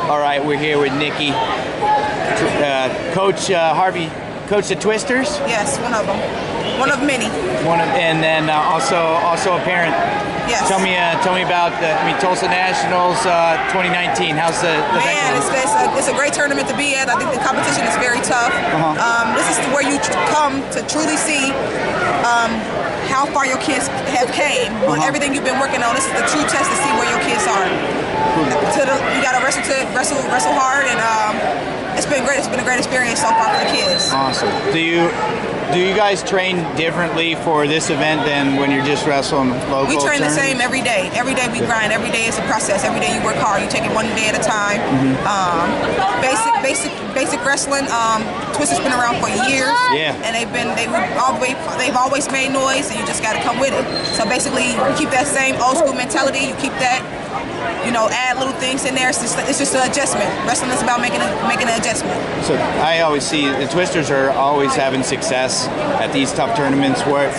All right, we're here with Nikki, Coach Harvey, Coach the Twisters. Yes, one of them, one of many. And then also a parent. Yes. Tell me about Tulsa Nationals 2019. How's the man? It's a great tournament to be at. I think the competition is very tough. This is where you come to truly see how far your kids have came. With everything you've been working on, this is the true test to see where your kids are. You got to wrestle hard, and it's been great. It's been a great experience so far for the kids. Awesome. Do you guys train differently for this event than when you're just wrestling local? We train tournaments? the same every day. Every day we grind. Every day is a process. Every day you work hard. You take it one day at a time. Basic wrestling. Twisters been around for years. Yeah. And they've always made noise, and you just got to come with it. So basically, you keep that same old school mentality. You keep that. Add little things in there. It's just an adjustment. Wrestling is about making an adjustment. So I always see the Twisters are always having success at these tough tournaments. What's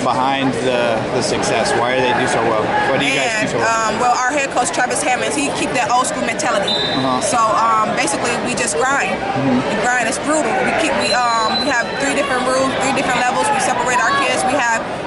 behind the success? Why do they do so well? What do you guys do so well? Well, our head coach Travis Hammonds, he keep that old school mentality. So basically, we just grind. We grind. It's brutal. We have 3 different rules, 3 different levels. We separate our kids.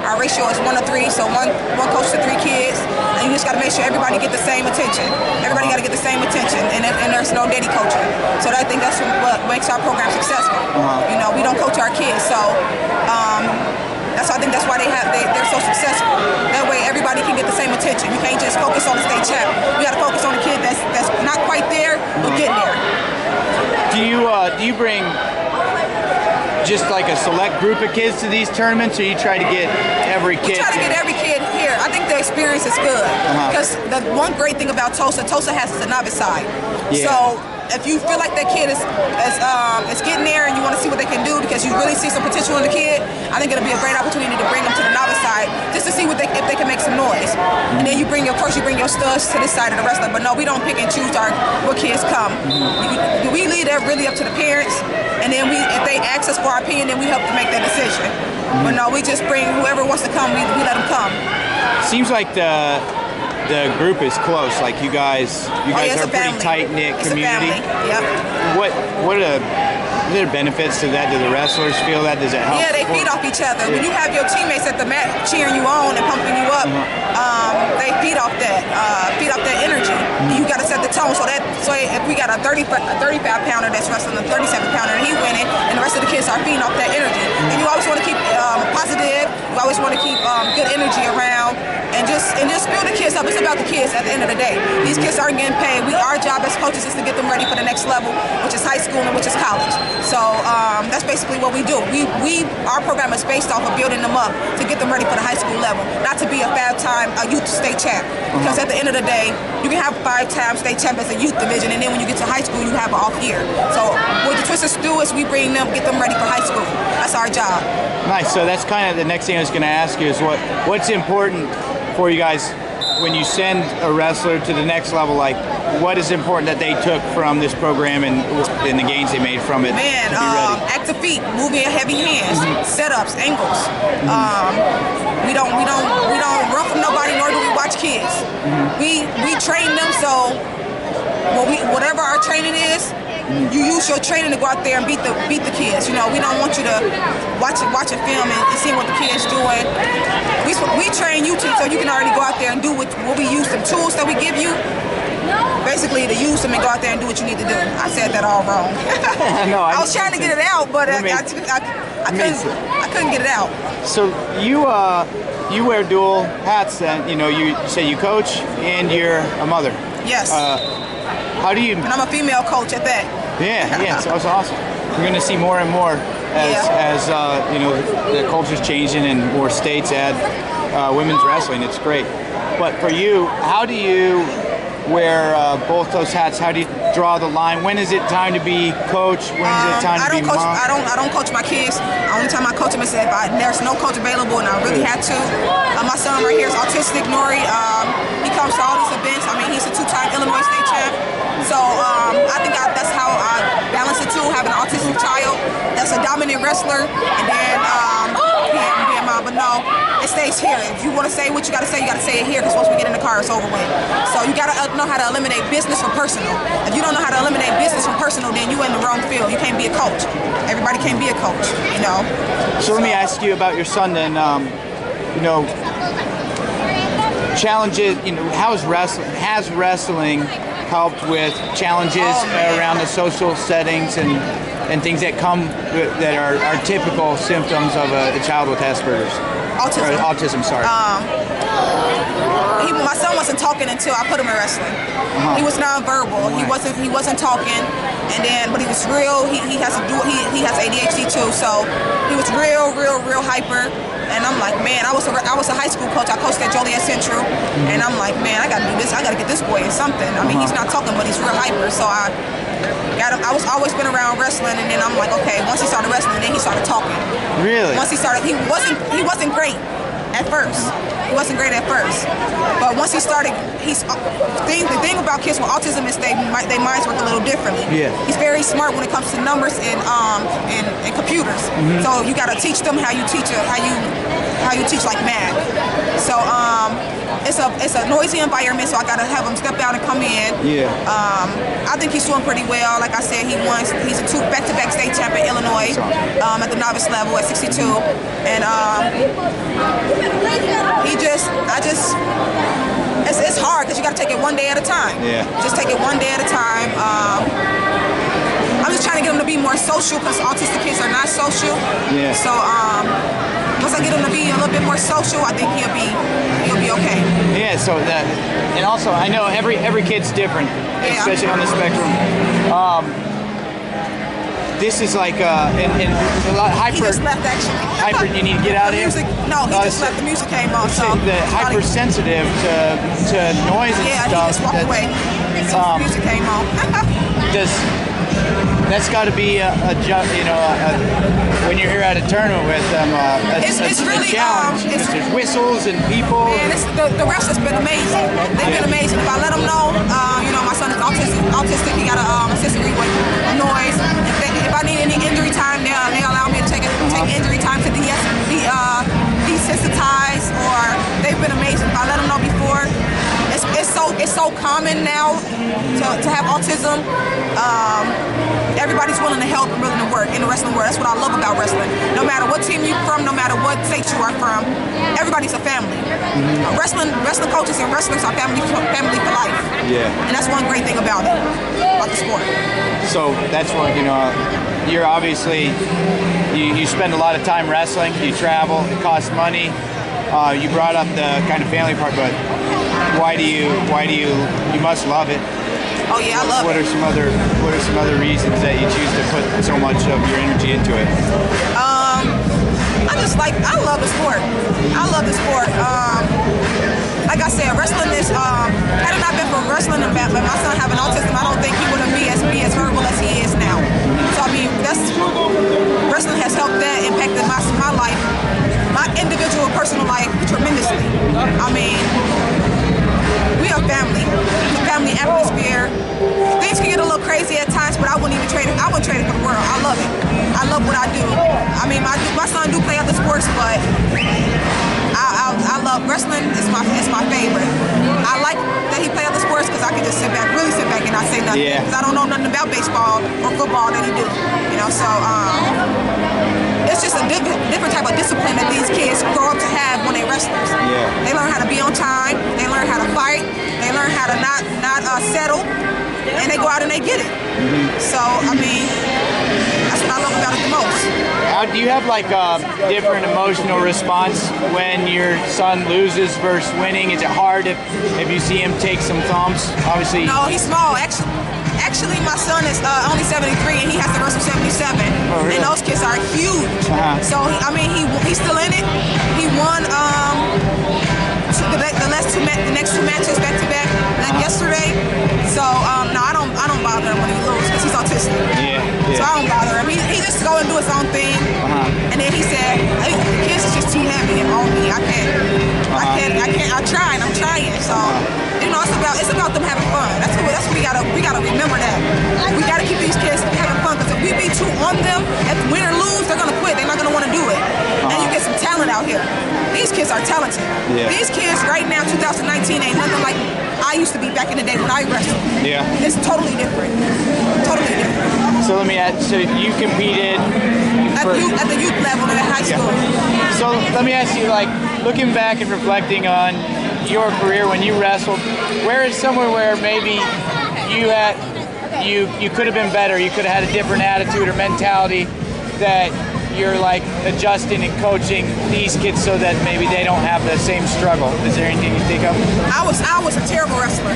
Our ratio is 1 to 3, so one coach to 3 kids, and you just got to make sure everybody get the same attention. Everybody got to get the same attention, and there's no daddy coaching. So I think that's what makes our program successful. We don't coach our kids, so I think that's why they're so successful. That way everybody can get the same attention. You can't just focus on the state champ. You got to focus on the kid that's not quite there, but getting there. Do you bring just like a select group of kids to these tournaments, or you try to get every kid? We try to get every kid here. I think the experience is good because the one great thing about Tulsa has the novice side. Yeah. So if you feel like that kid is getting there and you want to see what they can do because you really see some potential in the kid, I think it'll be a great opportunity to bring them to the novice side just to see if they can make some noise. And then you bring your studs to this side of the wrestler. But no, we don't pick and choose what kids come. We leave that really up to the parents. And then if they ask us for our opinion, then we help to make that decision. But no, we just bring whoever wants to come, we let them come. Seems like the group is close. Like you guys are a pretty tight-knit community. Yep. What are there benefits to that? Do the wrestlers feel that? Does it help? Yeah, they feed off each other. When you have your teammates at the mat cheering you on and pumping you up, they feed off that energy. You got to set the tone. So if we got a 35-pounder that's wrestling a 37-pounder and he winning, and the rest of the kids are feeding off that energy. And you always want to keep positive. You always want to keep good energy around. And just fill the kids up. It's about the kids at the end of the day. These kids aren't getting paid. Our job as coaches is to get them ready for the next level, which is high school and which is college. So that's basically what we do. Our program is based off of building them up to get them ready for the high school level, not to be a 5-time youth state champ. Because at the end of the day, you can have 5-time state champ as a youth division, and then when you get to high school, you have an off year. So what the Twisters do is we bring them, get them ready for high school. That's our job. Nice. So that's kind of the next thing I was going to ask you is what's important for you guys when you send a wrestler to the next level, like what is important that they took from this program and the gains they made from it? Man, active feet, moving heavy hands, setups, angles. We don't run from nobody, nor do we watch kids. We train them, so whatever our training is, you use your training to go out there and beat the kids. We don't want you to watch a film and see what the kids doing. We train you so you can already go out there and do what we use, the tools that we give you, basically to use them and go out there and do what you need to do. I said that all wrong. No, I was trying to get it out, but I couldn't get it out. So you wear dual hats, and you say you coach and you're a mother. Yes. How do you? And I'm a female coach at that. Yeah, so that's awesome. We're going to see more and more as the culture's changing and more states add women's wrestling. It's great. But for you, how do you wear both those hats? How do you draw the line? When is it time to be coach? When is it time to be mom? I don't coach my kids. The only time I coach them is if there's no coach available and I really had to. My son right here is autistic, Nori. He comes to all these events. He's a 2-time Illinois state champ. So I think that's how I balance it too, having an autistic child that's a dominant wrestler, and then being mom. But no, it stays it's here. If you want to say what you got to say it here, because once we get in the car, it's over with. So you got to know how to eliminate business from personal. If you don't know how to eliminate business from personal, then you in the wrong field. You can't be a coach. Everybody can't be a coach, you know. So let me ask you about your son then. You know, challenges. You know, has wrestling helped with challenges around the social settings and things that come that are typical symptoms of a child with Asperger's? Autism. Or autism, sorry. My son wasn't talking until I put him in wrestling. He was nonverbal. Right. He wasn't talking, but he was real. He has ADHD too, so he was real hyper. And I'm like, man, I was a high school coach. I coached at Joliet Central, and I'm like, man, I gotta do this. I gotta get this boy in something. I mean, he's not talking, but he's real hyper. So I got him. I was always been around wrestling, and then I'm like, okay. Once he started wrestling, then he started talking. Really? Once he started, he wasn't great at first. He wasn't great at first, but once he started, the thing about kids with autism is their minds work a little differently. Yeah. He's very smart when it comes to numbers and computers. So you got to teach them how you teach like math. So it's a noisy environment, so I got to have him step out and come in. Yeah. I think he's doing pretty well. Like I said, he's a back-to-back state champ in Illinois at the novice level at 62, and it's hard because you got to take it one day at a time. Yeah. Just take it one day at a time. I'm just trying to get him to be more social because autistic kids are not social. Yeah. So once I get him to be a little bit more social, I think he'll be okay. Yeah. So that, and also I know every kid's different, especially on the spectrum. This is like and a lot hyper. He just left actually. Hyper. You need to get out of here. No, he just left. The music came on. So the hypersensitive to noise and stuff. Yeah, he just walked away. So the music came on. That's got to be when you're here at a tournament with them, it's really a challenge. There's whistles and people. Man, the rest has been amazing. They've been amazing. If I let them know, my son is autistic. He got a sensory with noise. If I need any injury time, they allow me to take injury time to desensitize. Or they've been amazing. If I let them know before, it's so common now to have autism. Everybody's willing to help and willing to work in the wrestling world. That's what I love about wrestling. No matter what team you're from, no matter what state you are from, everybody's a family. Wrestling coaches and wrestlers are family for life. Yeah. And that's one great thing about it, about the sport. So that's what, you're obviously, you spend a lot of time wrestling, you travel, it costs money. You brought up the kind of family part, but why do you must love it. Oh yeah, I love it. What are some other reasons that you choose to put so much of your energy into it? I love the sport. Like I said, wrestling is had it not been for wrestling and my son having autism, I don't think he wouldn't be as verbal as he is now. So I mean, wrestling has helped that, impacted my life, my individual personal life tremendously. I mean, we are family. It's a family atmosphere. Things can get a little crazy at times, but I wouldn't trade it for the world. I love it. I love what I do. I mean, my son do play other sports, but I love wrestling. It's my favorite. I like that he play other sports because I can just really sit back and not say nothing. Yeah. Because I don't know nothing about baseball or football that he do. So it's just a different type of discipline that these kids grow up to have when they're wrestlers. Yeah. They learn how to be on time. They learn how to fight. They learn how to not settle. And they go out and they get it. So, I mean, that's what I love about it the most. Do you have like a different emotional response when your son loses versus winning? Is it hard if you see him take some thumps? Obviously. No, he's small. Actually, my son is only 73 and he has to wrestle 77. Oh, really? And those kids are huge. So, he's still in it. He won the next two matches back to back yesterday. So no, I don't bother him when he loses because he's autistic. Yeah. So I don't bother him. He just go and do his own thing. And then he said, hey, the kids is just too heavy on me. I can't. I'm trying. So it's about them having fun. That's what we gotta remember that. We gotta keep these kids having fun because if we be too on them, if win or lose, they're gonna quit. They're not gonna want to do it. And you get some talent. talent out here. These kids are talented. Yeah. These kids right now, 2019, ain't nothing like I used to be back in the day when I wrestled. Yeah. It's totally different. Totally different. So let me ask, so you competed at the youth level in high school. Yeah. So let me ask you, like, looking back and reflecting on your career when you wrestled, where is somewhere where maybe you could have been better, you could have had a different attitude or mentality that you're like adjusting and coaching these kids so that maybe they don't have the same struggle? Is there anything you think of? I was a terrible wrestler.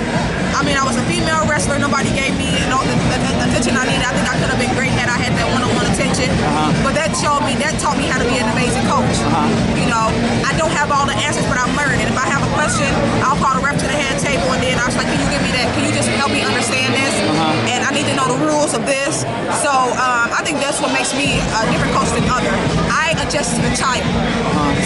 I mean, I was a female wrestler. Nobody gave me the attention I needed. I think I could have been great had I had that one-on-one attention. But that taught me how to be an amazing coach. You know, I don't have all the answers, but I'm learning. If I have a question, I'll call the rep to the head table, and then I was like, "Can you give me that? Can you just help me understand this? And I need to know the rules of this." So I think that's what makes me a different coach than other. I adjust to the child.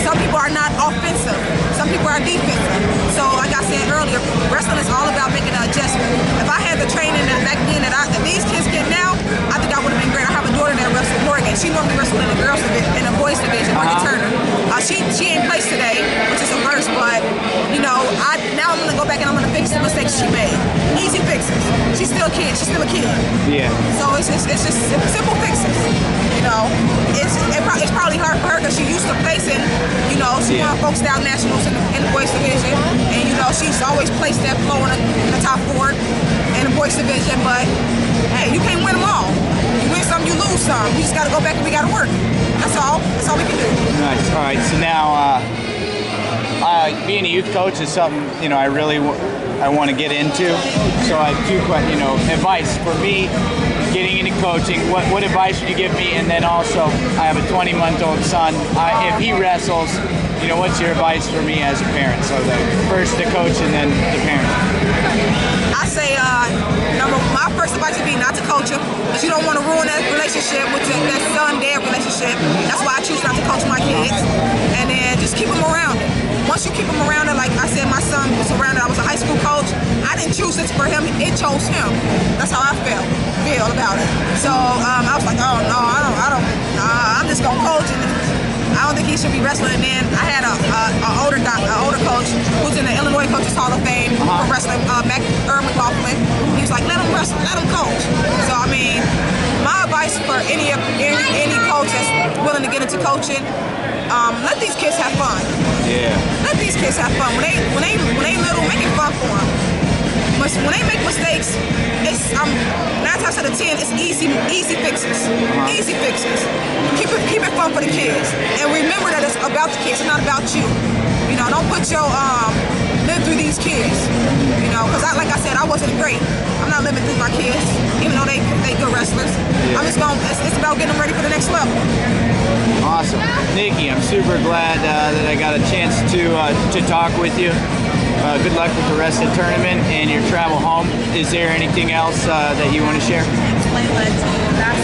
Some people are not offensive. Some people are defensive. So like I said earlier, wrestling is all about making an adjustment. If I had the training back then that these kids get now, I think I would have been great. I have a daughter that wrestles Morgan. She normally wrestles in the girls division, in the boys division, Morgan Turner. She ain't placed today, which is a verse, but you know, now I'm gonna go back and I'm gonna fix the mistakes she made. Easy fixes. She's still a kid. She's still a kid. Yeah. So it's just simple fixes. You know, it's probably hard for her because she used to placing. You know, she won folk style nationals in the boys division, and you know she's always placed that flow in the top 4 in the boys division. But hey, you can't win them all. You win some, you lose some. We just got to go back and we got to work. That's all. That's all we can do. Nice. All right. So now, being a youth coach is something I really I want to get into. So I have 2 questions. Advice for me getting into coaching. What advice would you give me? And then also, I have a 20-month-old son. If he wrestles, what's your advice for me as a parent? So first the coach and then the parent. I say, my first advice would be not to coach him, because you don't want to ruin that relationship with that son-dad relationship. That's why I choose not to coach my kids. And then just keep them around it. Once you keep them around it, like I said, my son was around it. I was a high school coach. I didn't choose this for him. It chose him. That's how I feel about it. So I was like, oh no, I'm just gonna coach, and I don't think he should be wrestling. And then I had an older coach who's in the Illinois Coaches Hall of Fame for wrestling, Erwin McLaughlin. He was like, let him wrestle, let him coach. So I mean, my advice for any coach that's willing to get into coaching, let these kids have fun. Yeah. Let these kids have fun. When they little, make it fun for them. When they make mistakes, it's 9 times out of 10, it's easy fixes. Easy fixes. Keep it fun for the kids, and remember that it's about the kids. It's not about you. Don't put your live through these kids. Because like I said, I wasn't great. I'm not living through my kids, even though they good wrestlers. Yeah. I'm just going. It's about getting them ready for the next level. Awesome, Nikki. I'm super glad that I got a chance to talk with you. Good luck with the rest of the tournament and your travel home. Is there anything else that you want to share? Play legend.